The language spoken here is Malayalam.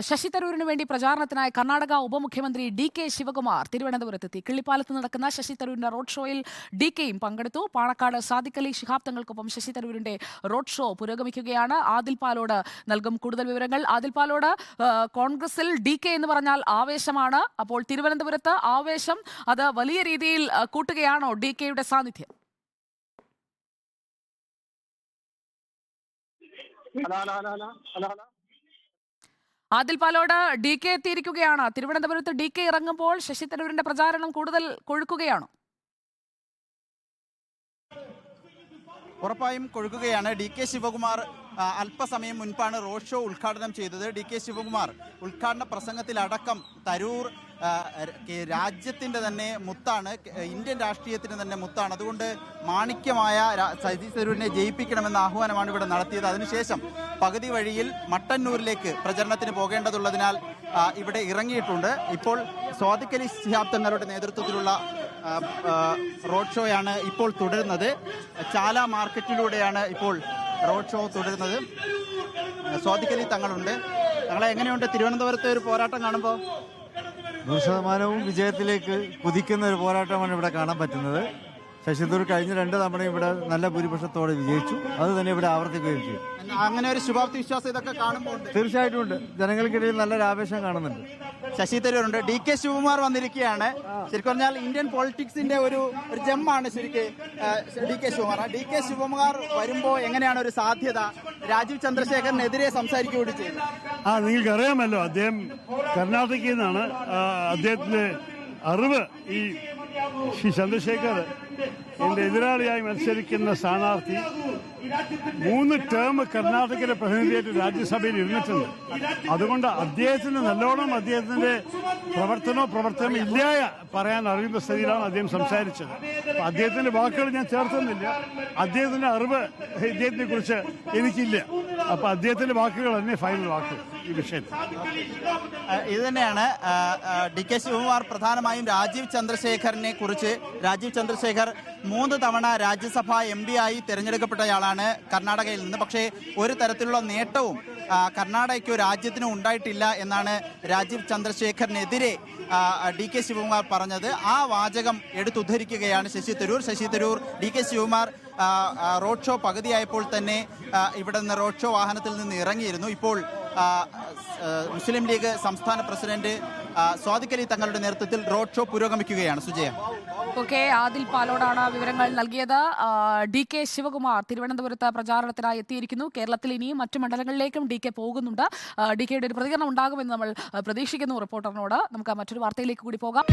ശശി തരൂരിന് വേണ്ടി പ്രചാരണത്തിനായി കർണാടക ഉപമുഖ്യമന്ത്രി ഡി.കെ. ശിവകുമാർ തിരുവനന്തപുരത്തെത്തി. കിള്ളിപ്പാലത്ത് നടക്കുന്ന ശശി തരൂരിന്റെ റോഡ് ഷോയിൽ ഡി.കെയും പങ്കെടുത്തു. പാണക്കാട് സാദിഖ് അലി ശിഹാബ് തങ്ങൾക്കൊപ്പം ശശി തരൂരിന്റെ റോഡ് ഷോ പുരോഗമിക്കുകയാണ്. ആദിൽ പാലോട് നൽകും കൂടുതൽ വിവരങ്ങൾ. ആദിൽ പാലോട്, കോൺഗ്രസിൽ ഡി.കെ എന്ന് പറഞ്ഞാൽ ആവേശമാണ്. അപ്പോൾ തിരുവനന്തപുരത്ത് ആവേശം അത് വലിയ രീതിയിൽ കൂട്ടുകയാണോ ഡി.കെയുടെ സാന്നിധ്യം? ആദിൽ പാലോട്, ഡി.കെ എത്തിയിരിക്കുകയാണ്. തിരുവനന്തപുരത്ത് ഡി.കെ ഇറങ്ങുമ്പോൾ ശശി തരൂരിന്റെ പ്രചാരണം കൂടുതൽ കൊഴുക്കുകയാണോ? ഉറപ്പായും കൊഴുക്കുകയാണ്. ഡി.കെ. ശിവകുമാർ അല്പസമയം മുൻപാണ് റോഡ് ഷോ ഉദ്ഘാടനം ചെയ്തത്. ഡി.കെ. ശിവകുമാർ ഉദ്ഘാടന പ്രസംഗത്തിലടക്കം തരൂർ രാജ്യത്തിൻ്റെ തന്നെ മുത്താണ്, ഇന്ത്യൻ രാഷ്ട്രീയത്തിന് തന്നെ മുത്താണ്, അതുകൊണ്ട് മാണിക്യമായ ശശി തരൂരിനെ ജയിപ്പിക്കണമെന്ന ആഹ്വാനമാണ് ഇവിടെ നടത്തിയത്. അതിനുശേഷം പകുതി വഴിയിൽ മട്ടന്നൂരിലേക്ക് പ്രചരണത്തിന് പോകേണ്ടതുള്ളതിനാൽ ഇവിടെ ഇറങ്ങിയിട്ടുണ്ട്. ഇപ്പോൾ സാദിഖ് അലി ശിഹാബ് തങ്ങളുടെ നേതൃത്വത്തിലുള്ള റോഡ് ഷോയാണ് ഇപ്പോൾ തുടരുന്നത്. ചാല മാർക്കറ്റിലൂടെയാണ് ഇപ്പോൾ റോഡ് ഷോ തുടരുന്നത്. സാദിഖ് അലി തങ്ങളുണ്ട്. തങ്ങളെ എങ്ങനെയുണ്ട് തിരുവനന്തപുരത്തെ ഒരു പോരാട്ടം കാണുമ്പോൾ? 100% വിജയത്തിലേക്ക് കുതിക്കുന്ന ഒരു പോരാട്ടമാണ് ഇവിടെ കാണാൻ പറ്റുന്നത്. ശശി തരൂർ കഴിഞ്ഞ 2 തവണയും ഇവിടെ നല്ല ഭൂരിപക്ഷത്തോടെ വിജയിച്ചു. അത് തന്നെ ഇവിടെ ആവർത്തിക്കുകയും ചെയ്യും. അങ്ങനെ ഒരു ശുഭാപ്തി വിശ്വാസം ഇതൊക്കെ കാണുമ്പോൾ തീർച്ചയായിട്ടും ഉണ്ട്. ജനങ്ങൾക്കിടയിൽ നല്ലൊരു ആവേശം കാണുന്നുണ്ട്. ശശി തരൂരുണ്ട്. ഡി.കെ. ശിവകുമാർ വന്നിരിക്കുകയാണ്. ശരിക്കും പറഞ്ഞാൽ ഇന്ത്യൻ പൊളിറ്റിക്സിന്റെ ഒരു ജെമ്മാണ് ശരിക്ക് ഡി.കെ. ശിവകുമാർ. ഡി.കെ. ശിവകുമാർ വരുമ്പോൾ എങ്ങനെയാണ് ഒരു സാധ്യത? രാജീവ് ചന്ദ്രശേഖരനെതിരെ സംസാരിക്കുകയൂടി ചെയ്തു. നിങ്ങൾക്കറിയാമല്ലോ, അദ്ദേഹം കർണാടകയിൽ നിന്നാണ്. അദ്ദേഹത്തിന്റെ അറിവ് ഈ ശ്രീ ചന്ദ്രശേഖർ എന്റെ എതിരാളിയായി മത്സരിക്കുന്ന സ്ഥാനാർത്ഥി 3 ടേം കർണാടകയിലെ പ്രതിനിധിയായിട്ട് രാജ്യസഭയിൽ ഇരുന്നിട്ടുണ്ട്. അതുകൊണ്ട് അദ്ദേഹത്തിന് നല്ലോണം അദ്ദേഹത്തിന്റെ പ്രവർത്തനം ഇല്ലായ പറയാൻ അറിയുന്ന സ്ഥിതിയിലാണ് അദ്ദേഹം സംസാരിച്ചത്. അപ്പൊ അദ്ദേഹത്തിന്റെ വാക്കുകൾ ഞാൻ ചേർത്തുന്നില്ല. അദ്ദേഹത്തിന്റെ അറിവ് ഇദ്ദേഹത്തിനെ കുറിച്ച് എനിക്കില്ല. അപ്പൊ അദ്ദേഹത്തിന്റെ വാക്കുകൾ തന്നെ ഫൈനൽ വാക്കുകൾ ഈ വിഷയത്തിൽ. ഇത് തന്നെയാണ് ഡി.കെ. ശിവകുമാർ പ്രധാനമായും രാജീവ് ചന്ദ്രശേഖരനെ കുറിച്ച്. രാജീവ് ചന്ദ്രശേഖർ 3 തവണ രാജ്യസഭാ എം.പി ആയി തിരഞ്ഞെടുക്കപ്പെട്ടയാളാണ് കർണാടകയിൽ നിന്ന്. പക്ഷേ ഒരു തരത്തിലുള്ള നേട്ടവും കർണാടകയ്ക്കോ രാജ്യത്തിനോ ഉണ്ടായിട്ടില്ല എന്നാണ് രാജീവ് ചന്ദ്രശേഖരനെതിരെ ഡി.കെ. ശിവകുമാർ പറഞ്ഞത്. ആ വാചകം എടുത്തുദ്ധരിക്കുകയാണ് Sasi Tharoor. DK. Shivakumar road show പകുതിയായപ്പോൾ തന്നെ ഇവിടെ നിന്ന് റോഡ് ഷോ വാഹനത്തിൽ നിന്ന് ഇറങ്ങിയിരുന്നു. ഇപ്പോൾ മുസ്ലിം ലീഗ് സംസ്ഥാന പ്രസിഡന്റ് സാദിഖ് അലി തങ്ങളുടെ നേതൃത്വത്തിൽ റോഡ് ഷോ പുരോഗമിക്കുകയാണ്. സുജയ. ഓക്കെ, ആദിൽ പാലോടാണ് വിവരങ്ങൾ നൽകിയത്. ഡി.കെ. ശിവകുമാർ തിരുവനന്തപുരത്ത് പ്രചാരണത്തിനായി എത്തിയിരിക്കുന്നു. കേരളത്തിൽ ഇനിയും മറ്റു മണ്ഡലങ്ങളിലേക്കും ഡി.കെ പോകുന്നുണ്ട്. ഡി.കെയുടെ ഒരു പ്രതികരണം ഉണ്ടാകുമെന്ന് നമ്മൾ പ്രതീക്ഷിക്കുന്നു റിപ്പോർട്ടറിനോട്. നമുക്ക് മറ്റൊരു വാർത്തയിലേക്ക് കൂടി പോകാം.